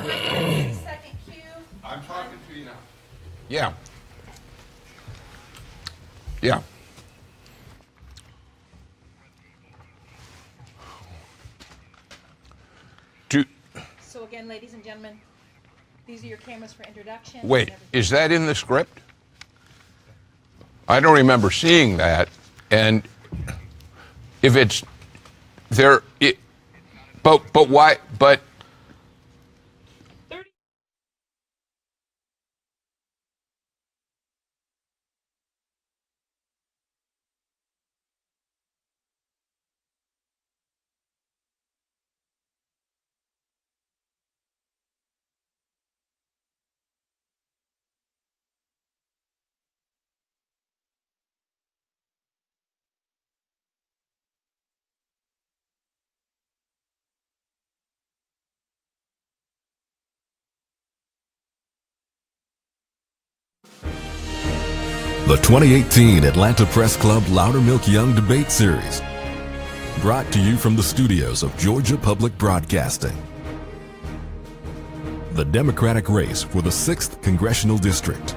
Second cue. I'm talking to you now. Yeah. Yeah. So again, ladies and gentlemen, these are your cameras for introduction. Wait, is that in the script? I don't remember seeing that. And if it's there, but why? But The 2018 Atlanta Press Club Loudermilk Young Debate Series. Brought to you from the studios of Georgia Public Broadcasting. The Democratic race for the 6th Congressional District.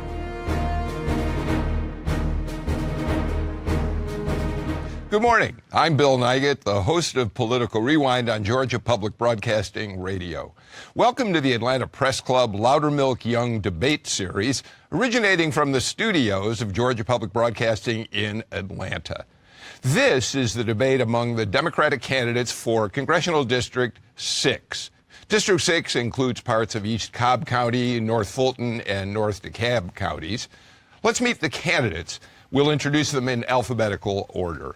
good morning. I'm Bill Nygett, the host of Political Rewind on Georgia Public Broadcasting Radio. Welcome to the Atlanta Press Club Loudermilk Young Debate Series, originating from the studios of Georgia Public Broadcasting in Atlanta. This is the debate among the Democratic candidates for Congressional District 6. District 6 includes parts of East Cobb County, North Fulton, and North DeKalb counties. Let's meet the candidates. We'll introduce them in alphabetical order.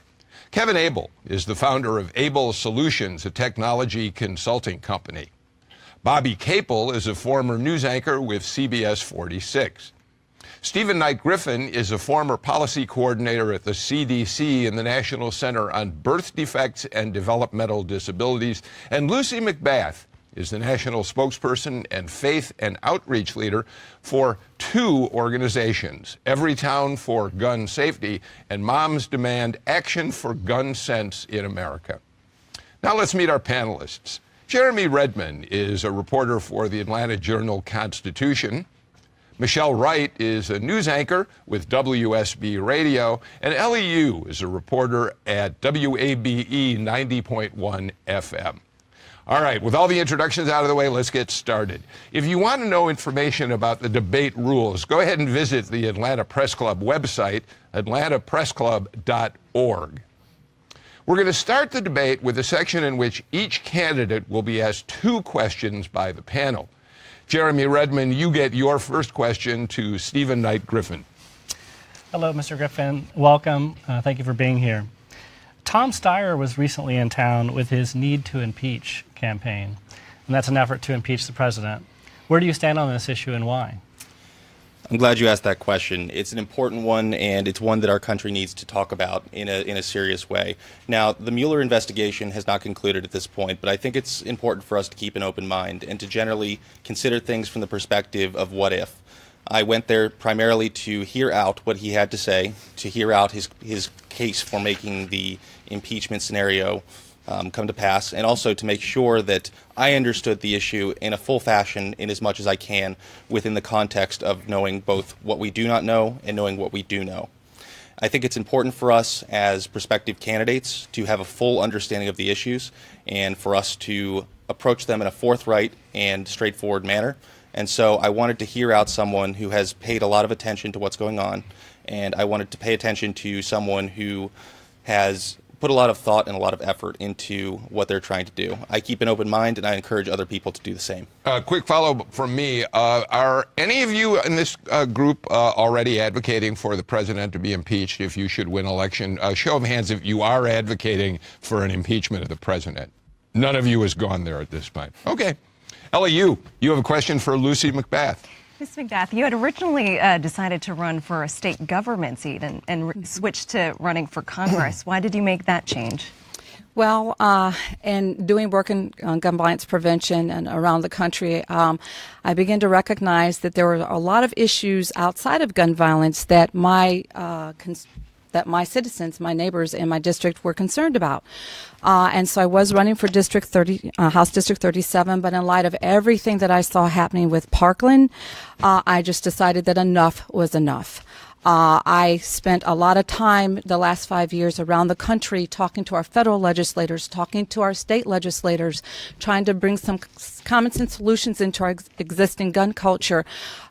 Kevin Abel is the founder of Abel Solutions, a technology consulting company. Bobby Capel is a former news anchor with CBS 46. Stephen Knight Griffin is a former policy coordinator at the CDC and the National Center on Birth Defects and Developmental Disabilities. And Lucy McBath is the national spokesperson and faith and outreach leader for two organizations, Everytown for Gun Safety and Moms Demand Action for Gun Sense in America. Now let's meet our panelists. Jeremy Redmond is a reporter for the Atlanta Journal-Constitution. Michelle Wright is a news anchor with WSB Radio, and Ellie Yu is a reporter at WABE 90.1 FM. All right, with all the introductions out of the way, let's get started. If you want to know information about the debate rules, go ahead and visit the Atlanta Press Club website, atlantapressclub.org. We're going to start the debate with a section in which each candidate will be asked two questions by the panel. Jeremy Redmond, you get your first question to Stephen Knight Griffin. Hello, Mr. Griffin. Welcome. Thank you for being here. Tom Steyer was recently in town with his Need to Impeach campaign, and that's an effort to impeach the president. Where do you stand on this issue and why? I'm glad you asked that question. It's an important one, and it's one that our country needs to talk about in a serious way. Now, the Mueller investigation has not concluded at this point, but I think it's important for us to keep an open mind and to generally consider things from the perspective of what if. I went there primarily to hear out what he had to say, to hear out his case for making the impeachment scenario come to pass, and also to make sure that I understood the issue in a full fashion in as much as I can within the context of knowing both what we do not know and knowing what we do know. I think it's important for us as prospective candidates to have a full understanding of the issues and for us to approach them in a forthright and straightforward manner. And so I wanted to hear out someone who has paid a lot of attention to what's going on, and I wanted to pay attention to someone who has put a lot of thought and a lot of effort into what they're trying to do. I keep an open mind, and I encourage other people to do the same. Quick follow-up from me. Are any of you in this group already advocating for the president to be impeached if you should win election? Show of hands if you are advocating for an impeachment of the president. None of you has gone there at this point. Okay. Ellie, you have a question for Lucy McBath. Ms. McBath, you had originally decided to run for a state government seat and switched to running for Congress. Why did you make that change? Well, in doing work on gun violence prevention and around the country, I began to recognize that there were a lot of issues outside of gun violence that my that my citizens, my neighbors in my district were concerned about. And so I was running for District 30, House District 37, but in light of everything that I saw happening with Parkland, I just decided that enough was enough. I spent a lot of time the last 5 years around the country talking to our federal legislators, talking to our state legislators, trying to bring some common sense solutions into our existing gun culture.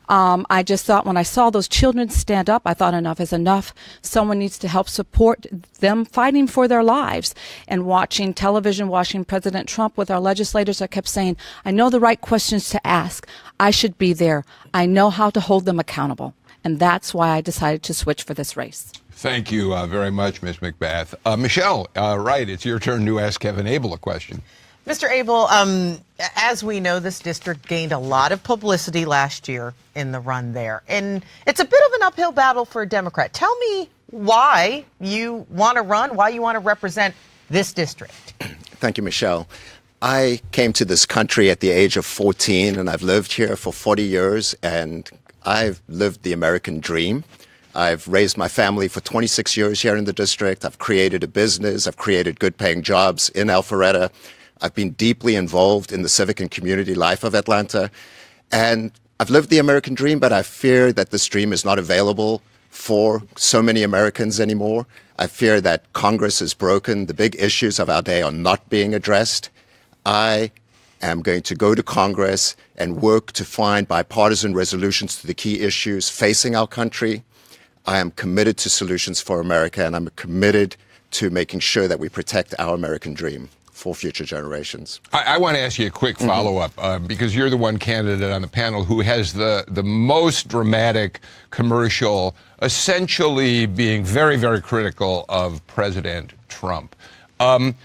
I just thought when I saw those children stand up, I thought enough is enough. Someone needs to help support them fighting for their lives. And watching television, watching President Trump with our legislators, I kept saying, I know the right questions to ask. I should be there. I know how to hold them accountable. And that's why I decided to switch for this race. Thank you very much, Ms. McBath. Michelle, right, it's your turn to ask Kevin Abel a question. Mr. Abel, as we know, this district gained a lot of publicity last year in the run there. And it's a bit of an uphill battle for a Democrat. Tell me why you want to run, why you want to represent this district. Thank you, Michelle. I came to this country at the age of 14, and I've lived here for 40 years, and I've lived the American dream. I've raised my family for 26 years here in the district. I've created a business. I've created good-paying jobs in Alpharetta. I've been deeply involved in the civic and community life of Atlanta. And I've lived the American dream, but I fear that this dream is not available for so many Americans anymore. I fear that Congress is broken. The big issues of our day are not being addressed. I am going to go to Congress and work to find bipartisan resolutions to the key issues facing our country. I am committed to solutions for America, and I'm committed to making sure that we protect our American dream for future generations. I want to ask you a quick follow-up, because you're the one candidate on the panel who has the most dramatic commercial, essentially being very, very critical of President Trump. Can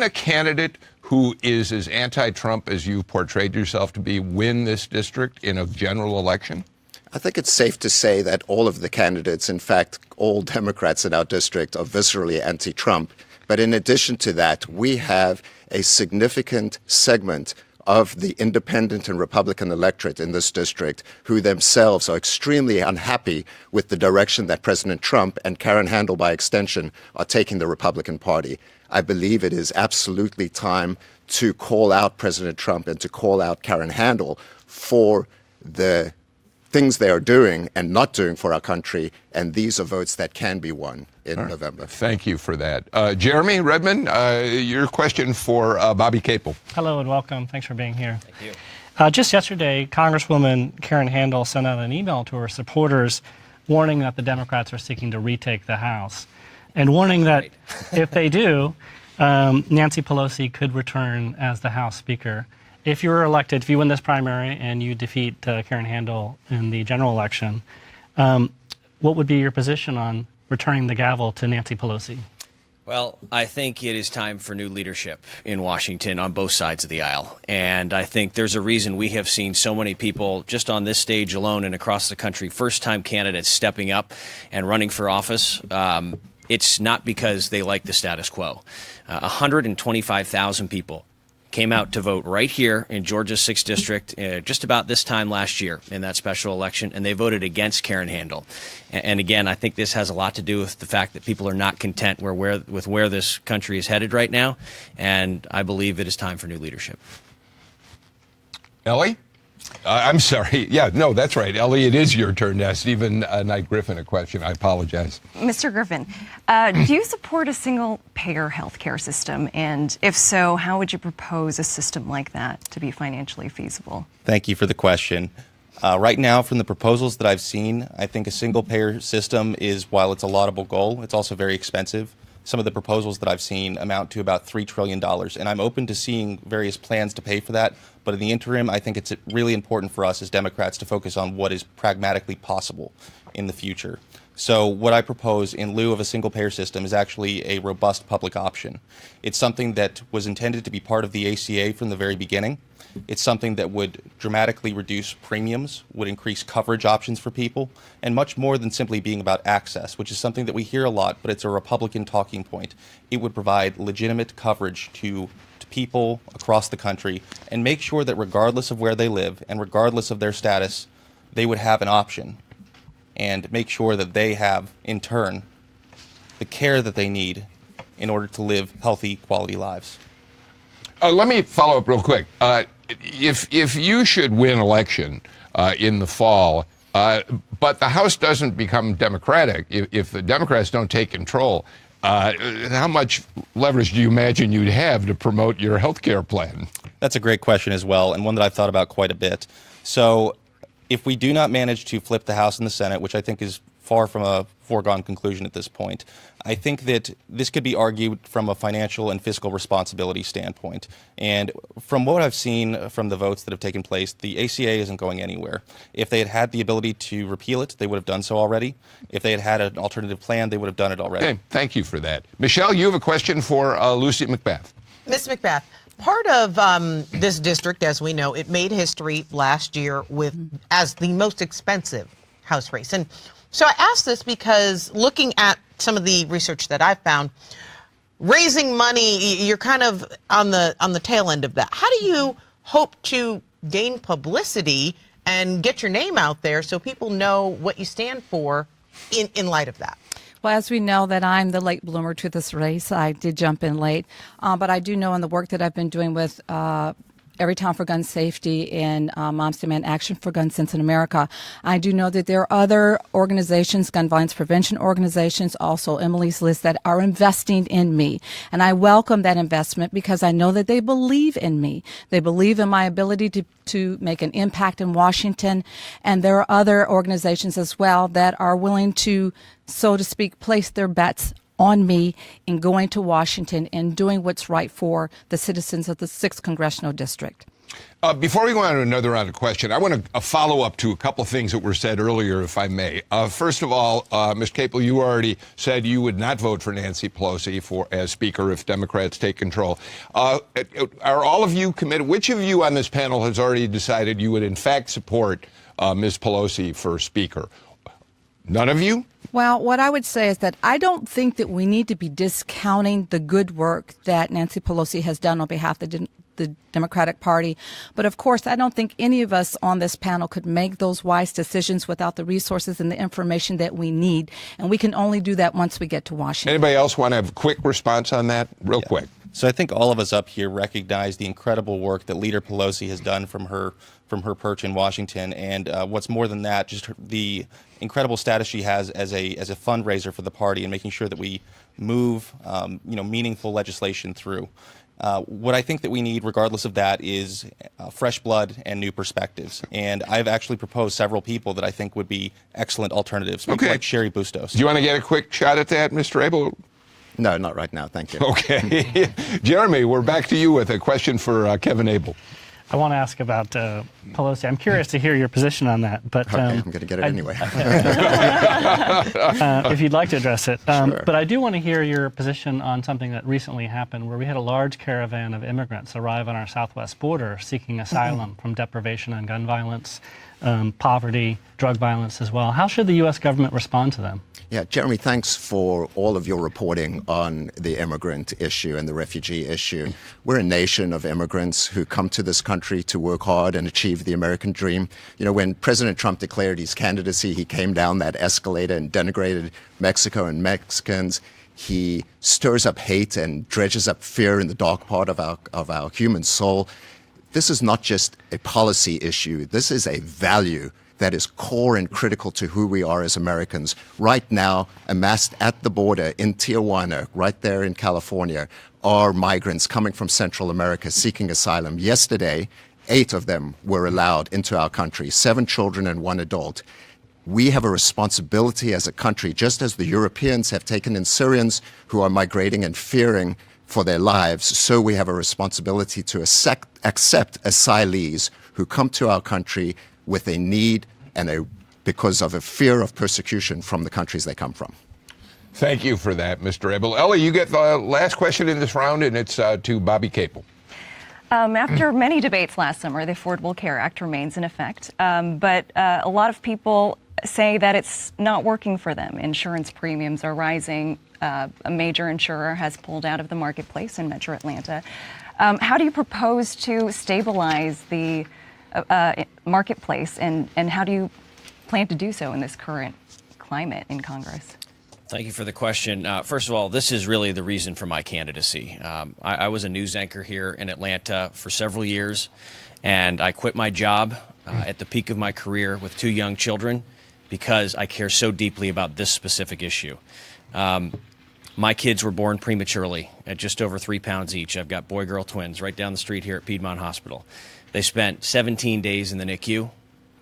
a candidate who is as anti-Trump as you've portrayed yourself to be win this district in a general election? I think it's safe to say that all of the candidates, in fact, all Democrats in our district, are viscerally anti-Trump. But in addition to that, we have a significant segment of the independent and Republican electorate in this district who themselves are extremely unhappy with the direction that President Trump and Karen Handel, by extension, are taking the Republican Party. I believe it is absolutely time to call out President Trump and to call out Karen Handel for the things they are doing and not doing for our country, and these are votes that can be won in November. Thank you for that. Jeremy Redmond, your question for Bobby Capel. Hello and welcome. Thanks for being here. Thank you. Just yesterday, Congresswoman Karen Handel sent out an email to her supporters warning that the Democrats are seeking to retake the House, and warning that if they do, Nancy Pelosi could return as the House Speaker. If you were elected, if you win this primary and you defeat Karen Handel in the general election, what would be your position on returning the gavel to Nancy Pelosi? Well, I think it is time for new leadership in Washington on both sides of the aisle. And I think there's a reason we have seen so many people just on this stage alone and across the country, first-time candidates stepping up and running for office. It's not because they like the status quo. 125,000 people came out to vote right here in Georgia's 6th District just about this time last year in that special election, and they voted against Karen Handel. And again, I think this has a lot to do with the fact that people are not content with where this country is headed right now, and I believe it is time for new leadership. Ellie? I'm sorry. Yeah, no, that's right. Ellie, it is your turn to ask Stephen Knight Griffin a question. I apologize. Mr. Griffin, do you support a single-payer health care system? And if so, how would you propose a system like that to be financially feasible? Thank you for the question. Right now, from the proposals that I've seen, I think a single-payer system is, while it's a laudable goal, it's also very expensive. Some of the proposals that I've seen amount to about $3 trillion, and I'm open to seeing various plans to pay for that. But in the interim, I think it's really important for us as Democrats to focus on what is pragmatically possible in the future. So what I propose in lieu of a single-payer system is actually a robust public option. It's something that was intended to be part of the ACA from the very beginning. It's something that would dramatically reduce premiums, would increase coverage options for people, and much more than simply being about access, which is something that we hear a lot, but it's a Republican talking point. It would provide legitimate coverage to people across the country and make sure that regardless of where they live and regardless of their status, they would have an option. and make sure that they have, in turn, the care that they need in order to live healthy, quality lives. Let me follow up real quick. If you should win election in the fall, but the House doesn't become Democratic, if the Democrats don't take control, how much leverage do you imagine you'd have to promote your health care plan? That's a great question as well, and one that I've thought about quite a bit. So if we do not manage to flip the House and the Senate, which I think is far from a foregone conclusion at this point, I think that this could be argued from a financial and fiscal responsibility standpoint. And from what I've seen from the votes that have taken place, the ACA isn't going anywhere. If they had had the ability to repeal it, they would have done so already. If they had had an alternative plan, they would have done it already. Okay, thank you for that. Michelle, you have a question for Lucy McBath. Ms. McBath, part of this district, as we know, it made history last year as the most expensive House race. And so I ask this because looking at some of the research that I've found, raising money, you're kind of on the tail end of that. How do you hope to gain publicity and get your name out there so people know what you stand for in light of that? Well, as we know that I'm the late bloomer to this race, I did jump in late, but I do know in the work that I've been doing with Everytown for Gun Safety and Moms Demand Action for Gun Sense in America, I do know that there are other organizations, gun violence prevention organizations, also Emily's List, that are investing in me. And I welcome that investment because I know that they believe in me. They believe in my ability to make an impact in Washington. And there are other organizations as well that are willing to, so to speak, place their bets on me in going to Washington and doing what's right for the citizens of the 6th Congressional District. Before we go on to another round of questions, I want to follow up to a couple of things that were said earlier, if I may. First of all, Ms. Capel, you already said you would not vote for Nancy Pelosi as Speaker if Democrats take control. Are all of you committed? Which of you on this panel has already decided you would in fact support Ms. Pelosi for Speaker? None of you? Well, what I would say is that I don't think that we need to be discounting the good work that Nancy Pelosi has done on behalf of the Democratic Party. But of course, I don't think any of us on this panel could make those wise decisions without the resources and the information that we need. And we can only do that once we get to Washington. Anybody else want to have a quick response on that? Real quick. So I think all of us up here recognize the incredible work that Leader Pelosi has done from her perch in Washington, and what's more than that, just the incredible status she has as a fundraiser for the party and making sure that we move meaningful legislation through. What I think that we need, regardless of that, is fresh blood and new perspectives. And I've actually proposed several people that I think would be excellent alternatives, people like Sherry Bustos. Do you want to get a quick shot at that, Mr. Abel? No, not right now. Thank you. Okay. Jeremy, we're back to you with a question for Kevin Abel. I want to ask about Pelosi. I'm curious to hear your position on that. But okay, I'm going to get it anyway. If you'd like to address it. Sure. But I do want to hear your position on something that recently happened where we had a large caravan of immigrants arrive on our southwest border seeking asylum from deprivation and gun violence, poverty, drug violence as well. How should the U.S. government respond to them? Yeah, Jeremy, thanks for all of your reporting on the immigrant issue and the refugee issue. We're a nation of immigrants who come to this country to work hard and achieve the American dream. You know, when President Trump declared his candidacy, he came down that escalator and denigrated Mexico and Mexicans. He stirs up hate and dredges up fear in the dark part of our human soul. This is not just a policy issue. This is a value that is core and critical to who we are as Americans. Right now, amassed at the border in Tijuana, right there in California, are migrants coming from Central America seeking asylum. Yesterday, 8 of them were allowed into our country, 7 children and 1 adult. We have a responsibility as a country, just as the Europeans have taken in Syrians who are migrating and fearing for their lives, so we have a responsibility to accept asylees who come to our country with a need and because of a fear of persecution from the countries they come from. Thank you for that, Mr. Abel. Ellie, you get the last question in this round, and it's to Bobby Capel. After many debates last summer, the Affordable Care Act remains in effect, but a lot of people say that it's not working for them. Insurance premiums are rising. A major insurer has pulled out of the marketplace in Metro Atlanta. How do you propose to stabilize the marketplace, and how do you plan to do so in this current climate in Congress? Thank you for the question. First of all, this is really the reason for my candidacy. I was a news anchor here in Atlanta for several years, and I quit my job at the peak of my career with 2 young children because I care so deeply about this specific issue. My kids were born prematurely at just over 3 pounds each. I've got boy-girl twins right down the street here at Piedmont Hospital. They spent 17 days in the NICU,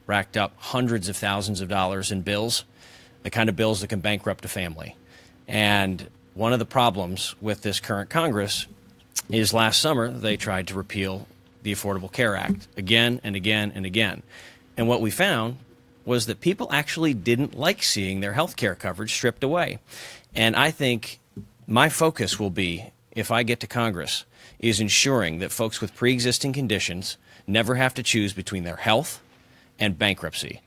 racked up hundreds of thousands of dollars in bills, the kind of bills that can bankrupt a family. And one of the problems with this current Congress is last summer they tried to repeal the Affordable Care Act again and again and again. And what we found was that people actually didn't like seeing their health care coverage stripped away. And I think my focus will be, if I get to Congress, is ensuring that folks with pre-existing conditions never have to choose between their health and bankruptcy.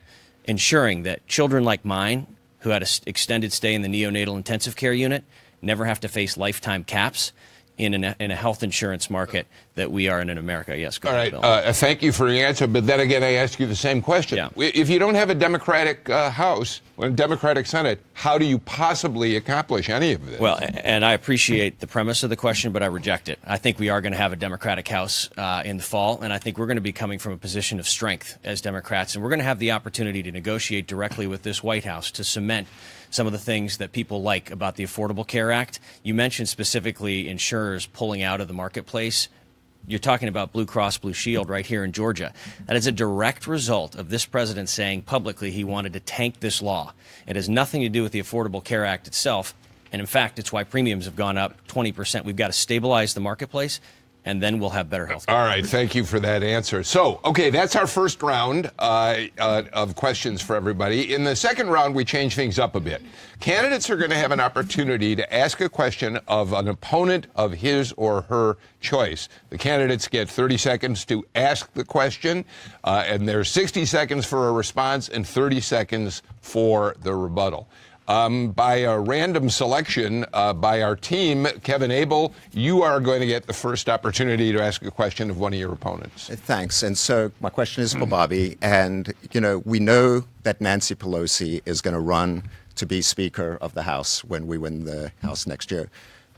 Ensuring that children like mine, who had an extended stay in the neonatal intensive care unit, never have to face lifetime caps in a health insurance market that we are in America. Yes, go ahead, Bill. Bill. Thank you for the answer, but then again, I ask you the same question. Yeah. If you don't have a Democratic House, a Democratic Senate, how do you possibly accomplish any of this? Well, and I appreciate the premise of the question, but I reject it. I think we are going to have a Democratic House in the fall, and I think we're going to be coming from a position of strength as Democrats, and we're going to have the opportunity to negotiate directly with this White House to cement some of the things that people like about the Affordable Care Act. You mentioned specifically insurers pulling out of the marketplace. You're talking about Blue Cross Blue Shield right here in Georgia. That is a direct result of this president saying publicly he wanted to tank this law. It has nothing to do with the Affordable Care Act itself. And in fact, it's why premiums have gone up 20%. We've got to stabilize the marketplace, and then we'll have better health care. All right, thank you for that answer. So, okay, that's our first round of questions for everybody. In the second round, we change things up a bit. Candidates are going to have an opportunity to ask a question of an opponent of his or her choice. The candidates get 30 seconds to ask the question, and there's 60 seconds for a response and 30 seconds for the rebuttal. By a random selection by our team, Kevin Abel, you are going to get the first opportunity to ask a question of one of your opponents. Thanks. And so my question is for Bobby. And, you know, we know that Nancy Pelosi is going to run to be Speaker of the House when we win the House next year.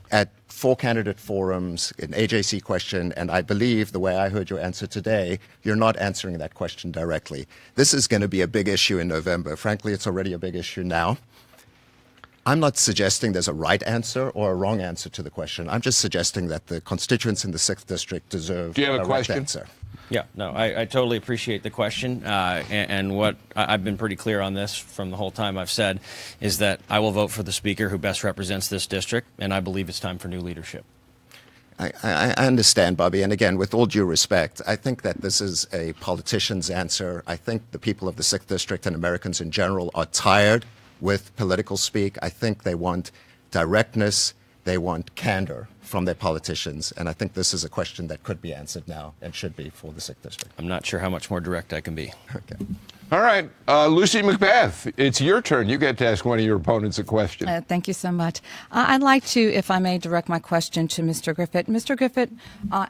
At 4 candidate forums, an AJC question, and I believe the way I heard your answer today, you're not answering that question directly. This is going to be a big issue in November. Frankly, it's already a big issue now. I'm not suggesting there's a right answer or a wrong answer to the question. I'm just suggesting that the constituents in the 6th District deserve Do you have a question? right answer. Yeah, no, I totally appreciate the question. And what I've been pretty clear on this from the whole time I've said is that I will vote for the speaker who best represents this district, and I believe it's time for new leadership. I understand, Bobby. And again, with all due respect, I think that this is a politician's answer. I think the people of the 6th District and Americans in general are tired with political speak. I think they want directness, they want candor from their politicians, and I think this is a question that could be answered now and should be for the 6th District. I'm not sure how much more direct I can be. Okay. All right, Lucy McBath, it's your turn. You get to ask one of your opponents a question. Thank you so much. I'd like to, if I may, direct my question to Mr. Griffith. Mr. Griffith,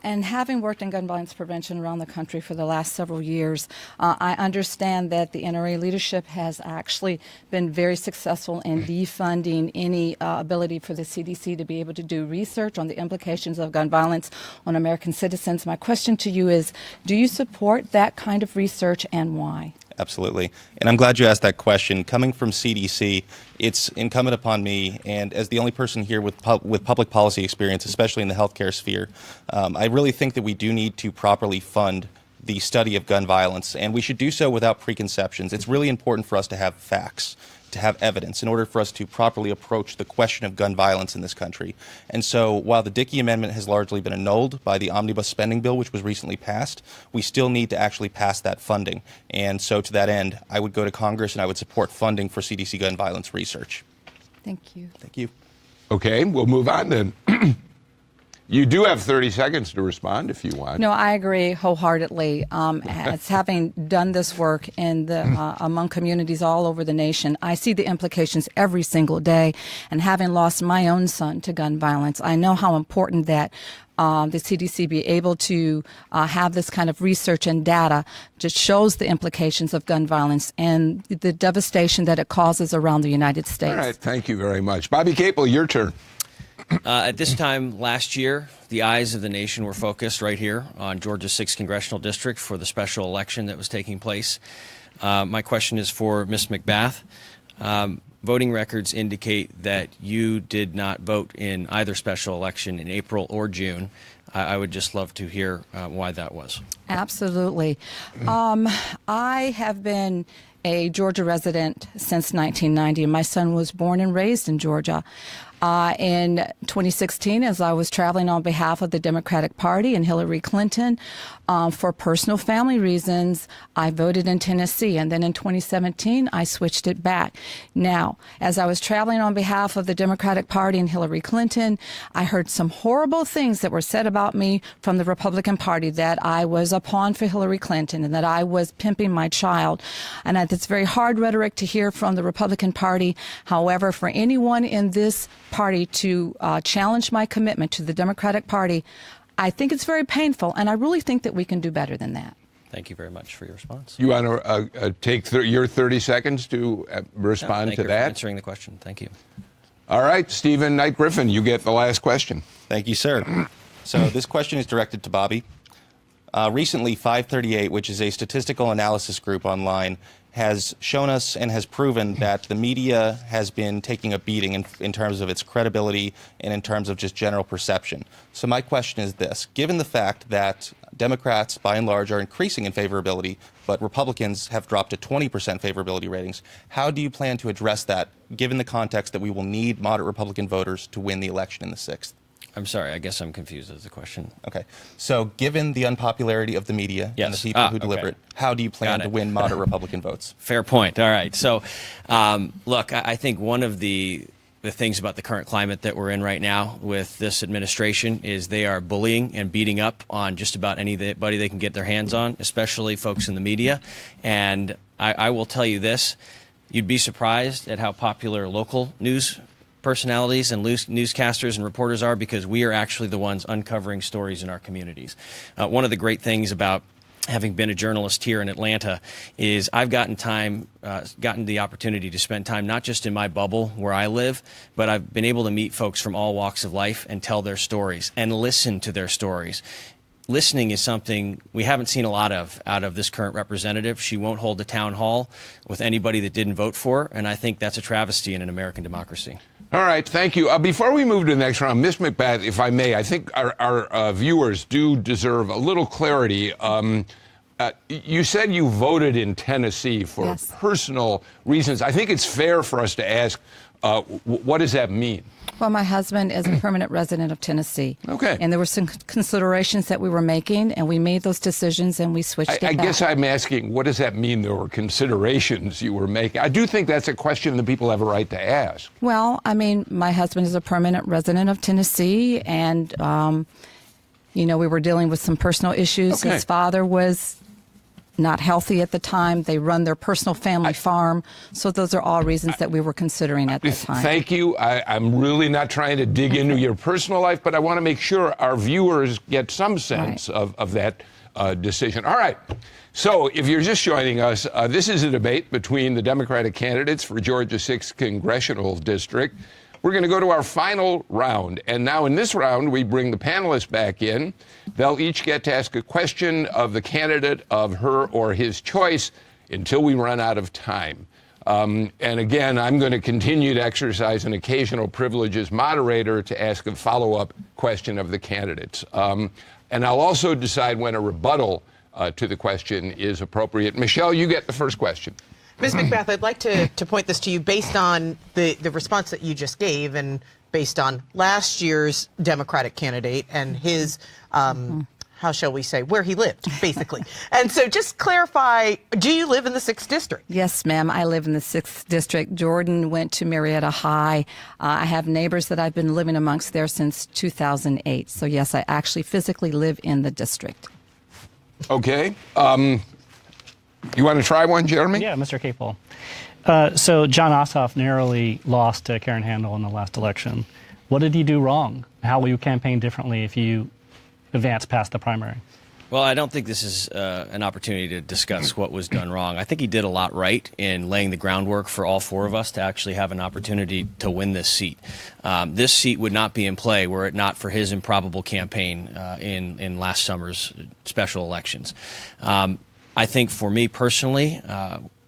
and having worked in gun violence prevention around the country for the last several years, I understand that the NRA leadership has actually been very successful in defunding any ability for the CDC to be able to do research on the implications of gun violence on American citizens. My question to you is, do you support that kind of research, and why? Absolutely. And I'm glad you asked that question. Coming from CDC, it's incumbent upon me, and as the only person here with public policy experience, especially in the healthcare sphere, I really think that we do need to properly fund the study of gun violence, and we should do so without preconceptions. It's really important for us to have facts, to have evidence in order for us to properly approach the question of gun violence in this country. And so while the Dickey Amendment has largely been annulled by the omnibus spending bill, which was recently passed, we still need to actually pass that funding. And so to that end, I would go to Congress and I would support funding for CDC gun violence research. Thank you. Thank you. Okay, we'll move on then. You do have 30 seconds to respond if you want. No, I agree wholeheartedly. As having done this work in the among communities all over the nation, I see the implications every single day. And having lost my own son to gun violence, I know how important that the CDC be able to have this kind of research and data just shows the implications of gun violence and the devastation that it causes around the United States. All right, thank you very much. Bobby Capel, your turn. At this time last year, the eyes of the nation were focused right here on Georgia's 6th Congressional District for the special election that was taking place. My question is for Ms. McBath. Voting records indicate that you did not vote in either special election in April or June. I would just love to hear why that was. Absolutely. I have been a Georgia resident since 1990. My son was born and raised in Georgia. In 2016, as I was traveling on behalf of the Democratic Party and Hillary Clinton, for personal family reasons, I voted in Tennessee. And then in 2017, I switched it back. Now, as I was traveling on behalf of the Democratic Party and Hillary Clinton, I heard some horrible things that were said about me from the Republican Party, that I was a pawn for Hillary Clinton and that I was pimping my child. And it's very hard rhetoric to hear from the Republican Party. However, for anyone in this party to challenge my commitment to the Democratic Party, I think it's very painful, and I really think that we can do better than that. Thank you very much for your response. You want to take your 30 seconds to respond to that? Thank you for answering the question. Thank you. All right, Stephen Knight Griffin, you get the last question. Thank you, sir. So this question is directed to Bobby. Recently, 538, which is a statistical analysis group online, has shown us and has proven that the media has been taking a beating in terms of its credibility and in terms of just general perception. So my question is this. Given the fact that Democrats, by and large, are increasing in favorability, but Republicans have dropped to 20% favorability ratings, how do you plan to address that, given the context that we will need moderate Republican voters to win the election in the 6th? I'm sorry, I guess I'm confused as the question. Okay. So given the unpopularity of the media and the people who deliver it, how do you plan to win moderate Republican votes? Fair point. All right. So, look, I think one of the things about the current climate that we're in right now with this administration is they are bullying and beating up on just about anybody they can get their hands on, especially folks in the media. And I will tell you this, you'd be surprised at how popular local news personalities and newscasters and reporters are, because we are actually the ones uncovering stories in our communities. One of the great things about having been a journalist here in Atlanta is I've gotten the opportunity to spend time not just in my bubble where I live, but I've been able to meet folks from all walks of life and tell their stories and listen to their stories. Listening is something we haven't seen a lot of out of this current representative. She won't hold a town hall with anybody that didn't vote for her, and I think that's a travesty in an American democracy. All right, thank you. Before we move to the next round, Ms. McBath, if I may, I think our viewers do deserve a little clarity. You said you voted in Tennessee for personal reasons. I think it's fair for us to ask, what does that mean? Well, my husband is a permanent resident of Tennessee. Okay. And there were some considerations that we were making, and we made those decisions, and we switched it back. I guess I'm asking, what does that mean there were considerations you were making? I do think that's a question that people have a right to ask. Well, I mean, my husband is a permanent resident of Tennessee, and, we were dealing with some personal issues. Okay. His father was not healthy at the time. They run their personal family farm. So those are all reasons that we were considering at the time. Thank you. I'm really not trying to dig into your personal life, but I want to make sure our viewers get some sense of that decision. All right. So if you're just joining us, this is a debate between the Democratic candidates for Georgia's 6th Congressional District. We're going to go to our final round. And now in this round, we bring the panelists back in. They'll each get to ask a question of the candidate of her or his choice until we run out of time. And again, I'm going to continue to exercise an occasional privilege as moderator to ask a follow-up question of the candidates. And I'll also decide when a rebuttal to the question is appropriate. Michelle, you get the first question. Ms. McBath, I'd like to point this to you based on the response that you just gave and based on last year's Democratic candidate and his how shall we say, where he lived, basically. And so just clarify, do you live in the 6th District? Yes, ma'am. I live in the 6th District. Jordan went to Marietta High. I have neighbors that I've been living amongst there since 2008. So, yes, I actually physically live in the district. Okay. You want to try one, Jeremy? Yeah, Mr. Capel. So John Ossoff narrowly lost to Karen Handel in the last election. What did he do wrong? How will you campaign differently if you advance past the primary? Well, I don't think this is an opportunity to discuss what was done wrong. I think he did a lot right in laying the groundwork for all four of us to actually have an opportunity to win this seat. This seat would not be in play were it not for his improbable campaign in last summer's special elections. I think for me personally,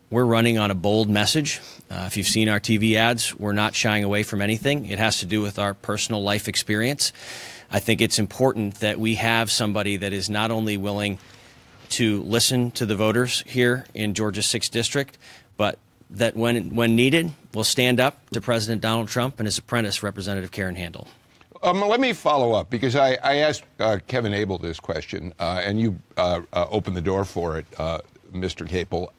we're running on a bold message. If you've seen our TV ads, we're not shying away from anything. It has to do with our personal life experience. I think it's important that we have somebody that is not only willing to listen to the voters here in Georgia's 6th District, but that when needed, will stand up to President Donald Trump and his apprentice, Representative Karen Handel. Let me follow up, because I asked Kevin Abel this question, and you opened the door for it, Mr. Capel.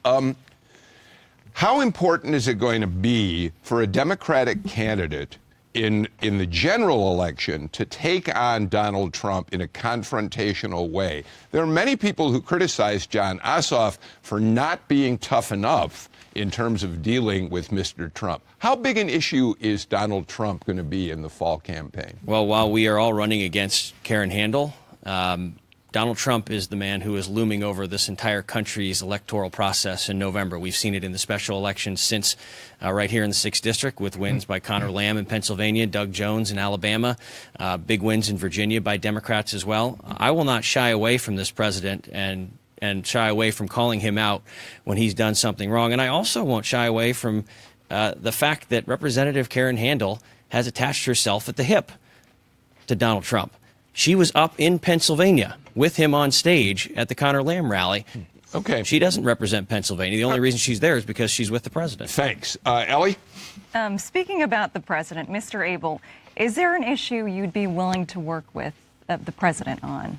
How important is it going to be for a Democratic candidate in the general election to take on Donald Trump in a confrontational way? There are many people who criticize John Ossoff for not being tough enough in terms of dealing with Mr. Trump. How big an issue is Donald Trump going to be in the fall campaign? Well, while we are all running against Karen Handel, Donald Trump is the man who is looming over this entire country's electoral process in November. We've seen it in the special elections since right here in the 6th District with wins by Conor Lamb in Pennsylvania, Doug Jones in Alabama, big wins in Virginia by Democrats as well. I will not shy away from this president and shy away from calling him out when he's done something wrong. And I also won't shy away from the fact that Representative Karen Handel has attached herself at the hip to Donald Trump. She was up in Pennsylvania with him on stage at the Conor Lamb rally. Okay. She doesn't represent Pennsylvania. The only reason she's there is because she's with the president. Thanks. Ellie? Speaking about the president, Mr. Abel, is there an issue you'd be willing to work with the president on?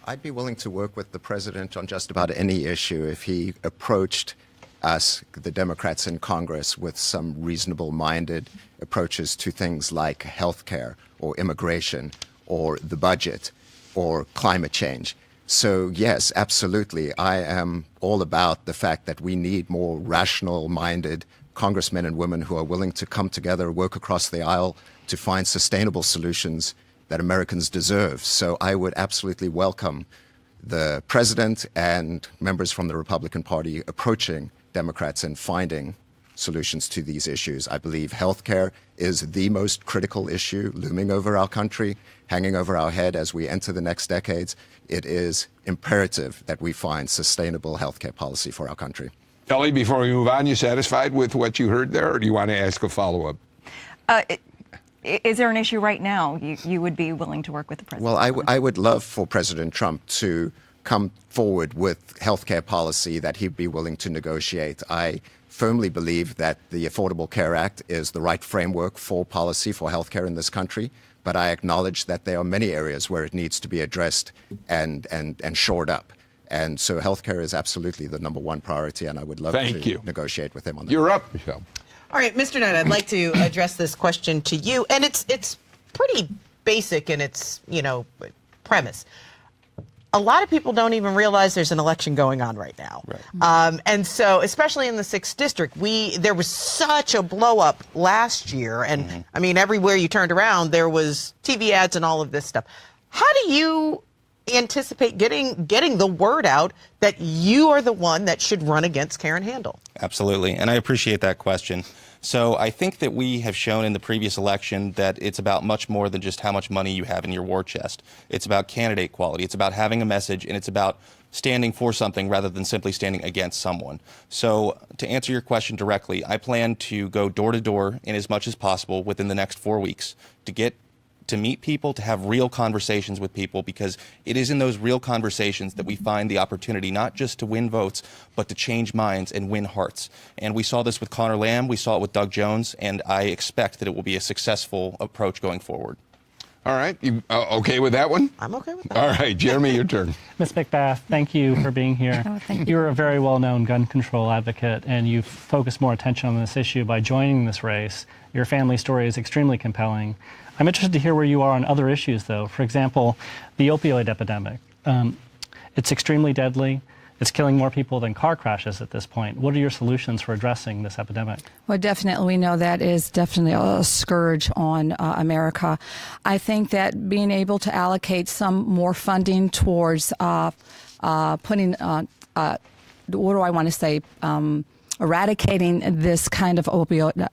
I'd be willing to work with the president on just about any issue if he approached us, the Democrats in Congress, with some reasonable-minded approaches to things like health care or immigration or the budget or climate change. So, yes, absolutely. I am all about the fact that we need more rational-minded congressmen and women who are willing to come together, work across the aisle to find sustainable solutions that Americans deserve. So I would absolutely welcome the president and members from the Republican Party approaching Democrats and finding solutions to these issues. I believe healthcare is the most critical issue looming over our country, hanging over our head as we enter the next decades. It is imperative that we find sustainable healthcare policy for our country. Ellie, before we move on, you satisfied with what you heard there, or do you want to ask a follow-up? Is there an issue right now you would be willing to work with the president? Well, I would love for President Trump to come forward with healthcare policy that he'd be willing to negotiate. I firmly believe that the Affordable Care Act is the right framework for policy for healthcare in this country, but I acknowledge that there are many areas where it needs to be addressed and shored up. And so healthcare is absolutely the number one priority, and I would love to negotiate with him on that. You're up, Michelle. All right, Mr. Knight, I'd like to address this question to you, and it's pretty basic in its, premise. A lot of people don't even realize there's an election going on right now. Right. And so, especially in the 6th District, there was such a blow up last year. And I mean, everywhere you turned around, there was TV ads and all of this stuff. How do you anticipate getting the word out that you are the one that should run against Karen Handel? Absolutely. And I appreciate that question. So I think that we have shown in the previous election that it's about much more than just how much money you have in your war chest. It's about candidate quality. It's about having a message, and it's about standing for something rather than simply standing against someone. So to answer your question directly, I plan to go door to door in as much as possible within the next 4 weeks to meet people, to have real conversations with people, because it is in those real conversations that we find the opportunity not just to win votes, but to change minds and win hearts. And we saw this with Conor Lamb, we saw it with Doug Jones, and I expect that it will be a successful approach going forward. All right. You okay with that one? I'm okay with that. All right, Jeremy, your turn. Ms. McBath, thank you for being here. Oh, thank you. You're a very well-known gun control advocate, and you've focused more attention on this issue by joining this race. Your family story is extremely compelling. I'm interested to hear where you are on other issues, though. For example, the opioid epidemic. It's extremely deadly. It's killing more people than car crashes at this point. What are your solutions for addressing this epidemic? Well, definitely, we know that is definitely a scourge on America. I think that being able to allocate some more funding towards putting, what do I want to say, eradicating this kind of opioid,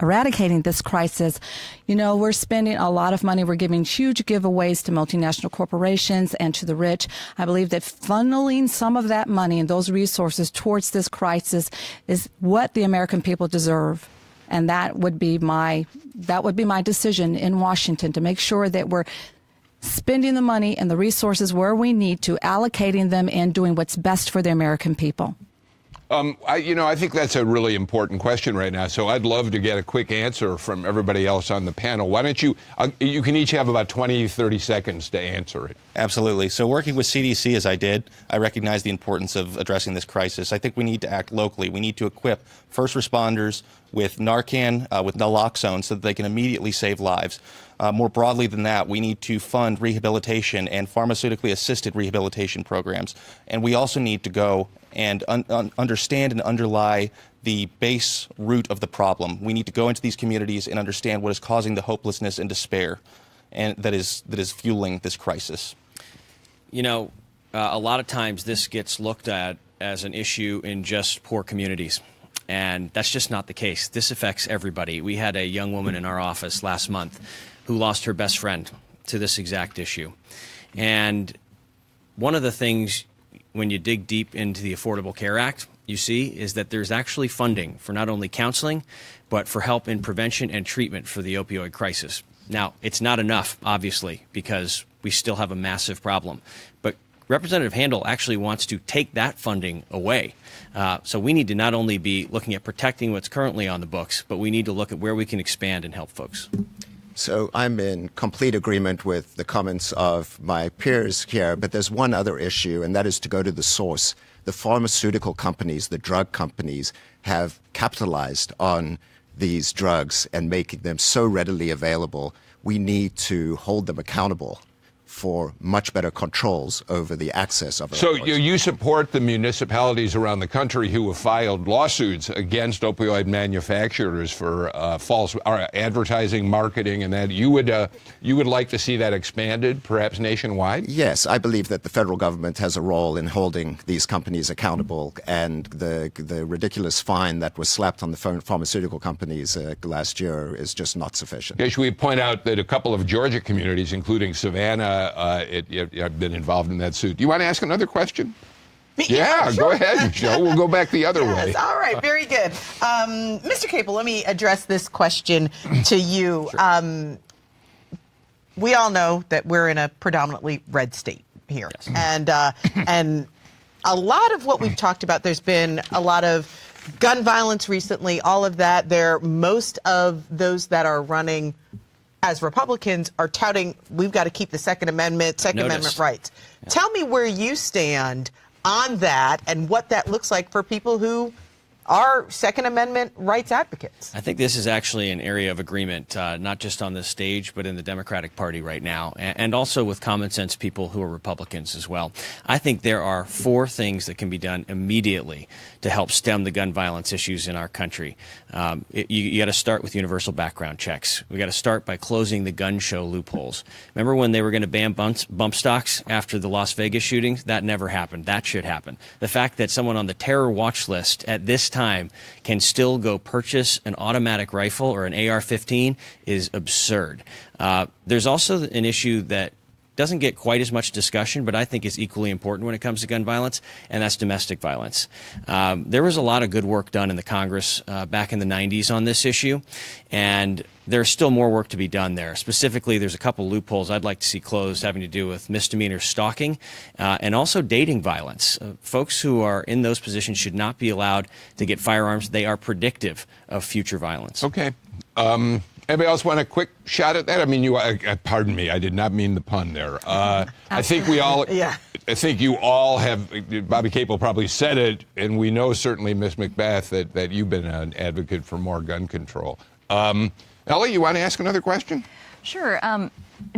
eradicating this crisis. You know, we're spending a lot of money. We're giving huge giveaways to multinational corporations and to the rich. I believe that funneling some of that money and those resources towards this crisis is what the American people deserve. And that would be my decision in Washington, to make sure that we're spending the money and the resources where we need to, allocating them and doing what's best for the American people. I think that's a really important question right now, so I'd love to get a quick answer from everybody else on the panel. Why don't you can each have about 20, 30 seconds to answer it. Absolutely. So working with CDC as I did, I recognize the importance of addressing this crisis. I think we need to act locally. We need to equip first responders with Narcan, with naloxone, so that they can immediately save lives. More broadly than that, we need to fund rehabilitation and pharmaceutically assisted rehabilitation programs. And we also need to go and understand and underlie the base root of the problem. We need to go into these communities and understand what is causing the hopelessness and despair and that is fueling this crisis. You know, a lot of times this gets looked at as an issue in just poor communities. And that's just not the case. This affects everybody. We had a young woman in our office last month who lost her best friend to this exact issue. And one of the things when you dig deep into the Affordable Care Act, you see, is that there's actually funding for not only counseling, but for help in prevention and treatment for the opioid crisis. Now, it's not enough, obviously, because we still have a massive problem. But Representative Handel actually wants to take that funding away. So we need to not only be looking at protecting what's currently on the books, but we need to look at where we can expand and help folks. So I'm in complete agreement with the comments of my peers here, but there's one other issue, and that is to go to the source. The pharmaceutical companies, the drug companies, have capitalized on these drugs and making them so readily available. We need to hold them accountable for much better controls over the access of it. So you support the municipalities around the country who have filed lawsuits against opioid manufacturers for false advertising, marketing, and that you would like to see that expanded, perhaps nationwide? Yes, I believe that the federal government has a role in holding these companies accountable, and the ridiculous fine that was slapped on the pharmaceutical companies last year is just not sufficient. Okay, should we point out that a couple of Georgia communities, including Savannah, I've been involved in that suit. Do you want to ask another question? Yeah, sure. Go ahead, Joe. We'll go back the other way. All right, very good. Mr. Capel, let me address this question to you. Sure. We all know that we're in a predominantly red state here. Yes. And a lot of what we've talked about, there's been a lot of gun violence recently, all of that. Most of those that are running as Republicans are touting, we've got to keep the Second Amendment rights. Yeah. Tell me where you stand on that and what that looks like for people who are Second Amendment rights advocates. I think this is actually an area of agreement, not just on this stage, but in the Democratic Party right now, and also with common sense people who are Republicans as well. I think there are 4 things that can be done immediately to help stem the gun violence issues in our country. You got to start with universal background checks. We got to start by closing the gun show loopholes. Remember when they were going to ban bump stocks after the Las Vegas shootings? That never happened. That should happen. The fact that someone on the terror watch list at this time can still go purchase an automatic rifle or an AR-15 is absurd. There's also an issue that doesn't get quite as much discussion, but I think is equally important when it comes to gun violence, and that's domestic violence. There was a lot of good work done in the Congress back in the 90s on this issue, and there's still more work to be done there. Specifically, there's a couple loopholes I'd like to see closed having to do with misdemeanor stalking and also dating violence. Folks who are in those positions should not be allowed to get firearms. They are predictive of future violence. Okay. Anybody else want a quick shot at that? I mean, pardon me, I did not mean the pun there. I think we all, I think you all have, Bobby Capel probably said it, and we know certainly, Ms. McBath, that you've been an advocate for more gun control. Ellie, you want to ask another question? Sure.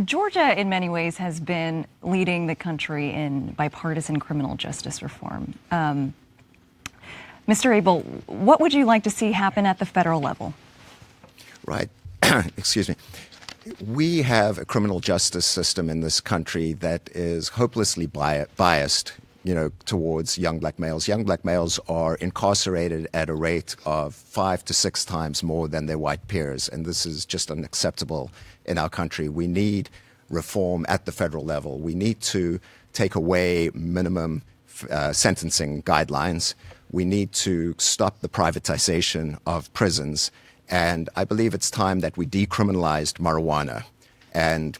Georgia, in many ways, has been leading the country in bipartisan criminal justice reform. Mr. Abel, what would you like to see happen at the federal level? Right. Excuse me. We have a criminal justice system in this country that is hopelessly biased, towards young black males. Young black males are incarcerated at a rate of 5 to 6 times more than their white peers, and this is just unacceptable in our country. We need reform at the federal level. We need to take away minimum sentencing guidelines. We need to stop the privatization of prisons. And I believe it's time that we decriminalized marijuana and,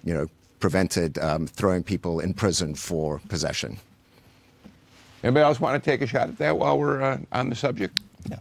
prevented throwing people in prison for possession. Anybody else want to take a shot at that while we're on the subject? Yeah.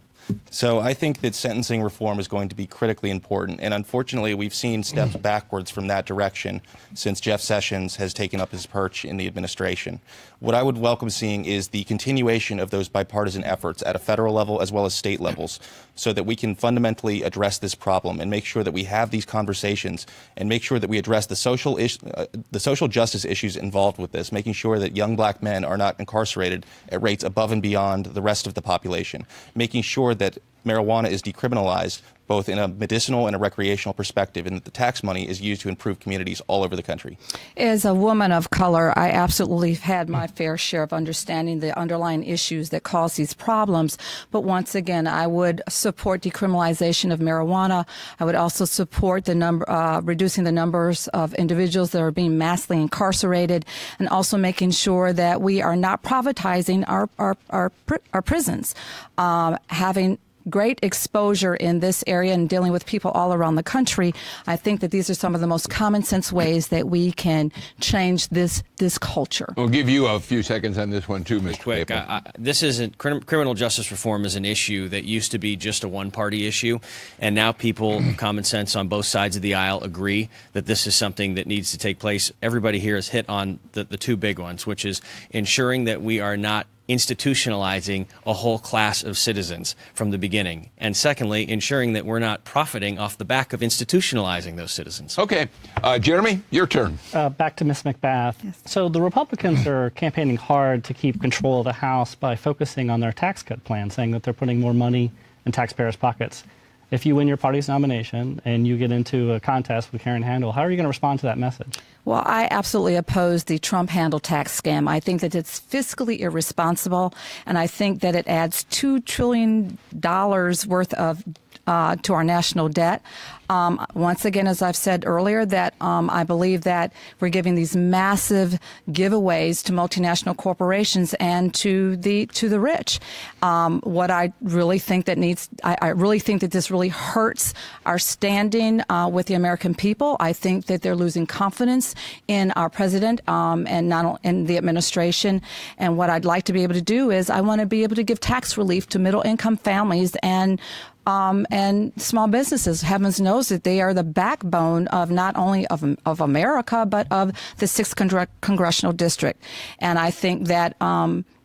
So I think that sentencing reform is going to be critically important. And unfortunately, we've seen steps backwards from that direction since Jeff Sessions has taken up his perch in the administration. What I would welcome seeing is the continuation of those bipartisan efforts at a federal level as well as state levels so that we can fundamentally address this problem and make sure that we have these conversations and make sure that we address the social justice issues involved with this, making sure that young black men are not incarcerated at rates above and beyond the rest of the population, making sure that marijuana is decriminalized both in a medicinal and a recreational perspective, and that the tax money is used to improve communities all over the country. As a woman of color, I absolutely have had my fair share of understanding the underlying issues that cause these problems. But once again, I would support decriminalization of marijuana. I would also support the reducing the numbers of individuals that are being massively incarcerated, and also making sure that we are not privatizing our prisons. Having great exposure in this area and dealing with people all around the country, I think that these are some of the most common sense ways that we can change this culture. We'll give you a few seconds on this one too, Mr. Quick, this isn't criminal justice reform is an issue that used to be just a one-party issue, and now people of common sense on both sides of the aisle agree that this is something that needs to take place. Everybody here has hit on the two big ones, which is ensuring that we are not institutionalizing a whole class of citizens from the beginning. And secondly, ensuring that we're not profiting off the back of institutionalizing those citizens. Okay. Jeremy, your turn. Back to Ms. McBath. Yes. So the Republicans are campaigning hard to keep control of the House by focusing on their tax cut plan, saying that they're putting more money in taxpayers' pockets. If you win your party's nomination and you get into a contest with Karen Handel, how are you going to respond to that message? Well, I absolutely oppose the Trump Handel tax scam. I think that it's fiscally irresponsible, and I think that it adds $2 trillion worth of to our national debt. Once again, as I've said earlier, that I believe that we're giving these massive giveaways to multinational corporations and to the rich. What I really think that I really think that this really hurts our standing with the American people. I think that they're losing confidence in our president and not in the administration. And what I'd like to be able to do is I want to be able to give tax relief to middle-income families and small businesses. Heavens knows that they are the backbone of not only of America, but of the 6th congressional district. And I think that